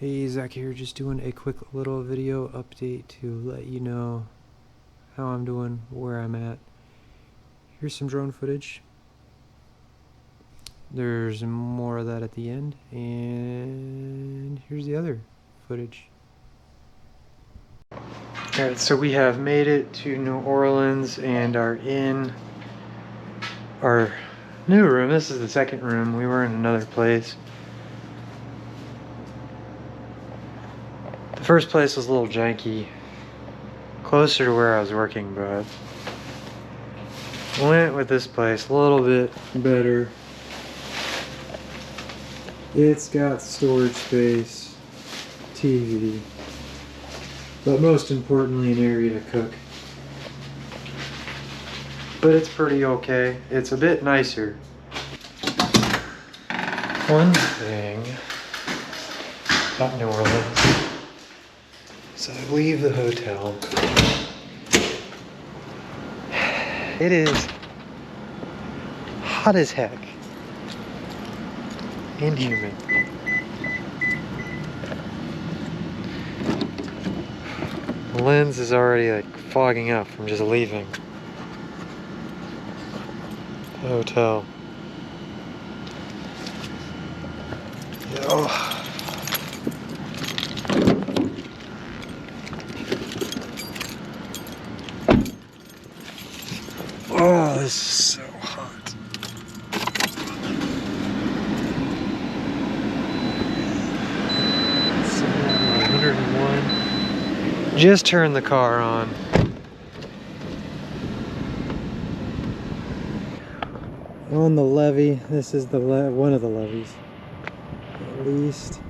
Hey, Zach here, just doing a quick little video update to let you know how I'm doing, where I'm at. Here's some drone footage. There's more of that at the end, and here's the other footage. Alright, so we have made it to New Orleans and are in our new room. This is the second room. We were in another place. The first place was a little janky, closer to where I was working, but went with this place a little bit better. It's got storage space, TV, but most importantly an area to cook. But it's pretty okay. It's a bit nicer. One thing about New Orleans. So I leave the hotel. It is hot as heck and humid. The lens is already like fogging up from just leaving the hotel. Oh. Oh, this is so hot. So, 101. Just turned the car on. On the levee, this is the one of the levees. At least.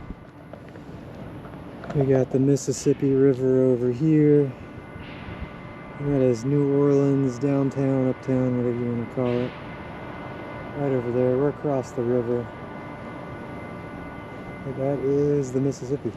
We got the Mississippi River over here. That is New Orleans, downtown, uptown, whatever you want to call it. Right over there, we're across the river. But that is the Mississippi.